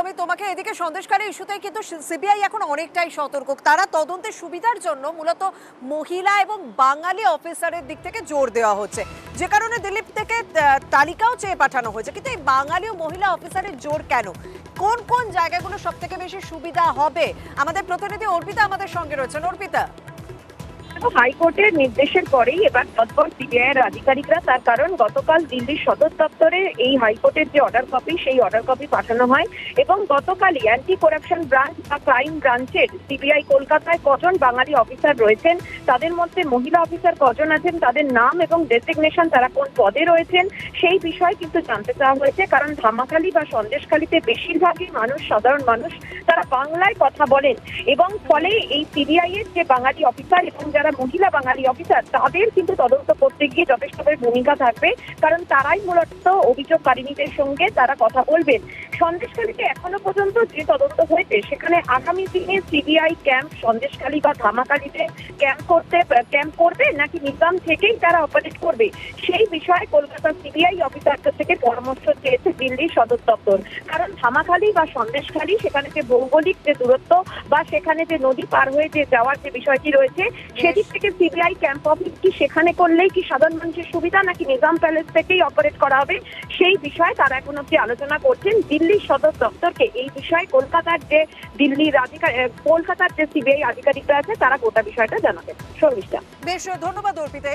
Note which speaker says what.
Speaker 1: একদমই তোমাকে এদিকে সন্দেশখালী ইস্যুতে কিন্তু সিবিআই এখন অনেকটাই সতর্ক। তারা তদন্তের সুবিধার জন্য মূলত মহিলা এবং বাঙালি অফিসারের দিক থেকে জোর দেওয়া হচ্ছে, যে কারণে দিল্লি থেকে তালিকাও চেয়ে পাঠানো হয়েছে। কিন্তু এই বাঙালি ও মহিলা অফিসারের জোর কেন? কোন কোন জায়গাগুলো সব থেকে বেশি সুবিধা হবে? আমাদের প্রতিনিধি অর্পিতা আমাদের সঙ্গে রয়েছেন। অর্পিতা,
Speaker 2: হাইকোর্টের নির্দেশের পরেই এবার তৎপর সিবিআই এর আধিকারিকরা, তার কারণ গতকাল দিল্লির সদর দপ্তরে এই হাইকোর্টের যে অর্ডার কপি, সেই অর্ডার কপি পাঠানো হয় এবং গতকালই অ্যান্টি করাপশন ব্রাঞ্চ বা ক্রাইম ব্রাঞ্চের সিবিআই কলকাতায় কজন বাঙালি অফিসার রয়েছেন, তাদের মধ্যে মহিলা অফিসার কজন আছেন, তাদের নাম এবং ডেজিগনেশন, তারা কোন পদে রয়েছেন, সেই বিষয়ে কিন্তু জানতে চাওয়া হয়েছে। কারণ ধামাখালি বা সন্দেশখালীতে বেশিরভাগই মানুষ, সাধারণ মানুষ, তারা বাংলায় কথা বলেন এবং ফলে এই সিবিআই এর যে বাঙালি অফিসার এবং যারা মহিলা বাঙালি অফিসার, তাদের কিন্তু তদন্ত করতে গিয়ে যথেষ্ট ভূমিকা থাকবে, কারণ তারাই মূলত অভিযোগকারিনীদের সঙ্গে তারা কথা বলবেন। সন্দেশখালীতে এখনো পর্যন্ত যে তদন্ত হয়েছে, সেখানে আগামী দিনে সিবিআই ক্যাম্প সন্দেশখালী বা ধামাখালীতে ক্যাম্প করবে নাকি নিজাম থেকেই তারা অপারেট করবে, সেই বিষয়ে কলকাতা সিবিআই অফিসারদের থেকে পরামর্শ চেয়েছে দিল্লির সদর দপ্তর। কারণ ধামাখালী বা সন্দেশখালী, সেখানে যে ভৌগোলিক যে দূরত্ব বা সেখানে যে নদী পার হয়ে যে যাওয়ার যে বিষয়টি রয়েছে, সেদিক থেকে সিবিআই ক্যাম্প অফিস কি সেখানে করলেই কি সাধারণ মানুষের সুবিধা, নাকি নিজাম প্যালেস থেকেই অপারেট করা হবে, সেই বিষয়ে তারা এখন অব্দি আলোচনা করছেন। দিল্লির সদর দপ্তরকে এই বিষয়ে কলকাতার যে সিবিআই আধিকারিকরা আছে, তারা গোটা বিষয়টা জানাবেন। শর্মিষ্ঠা,
Speaker 1: বেশ ধন্যবাদ অর্পিতা।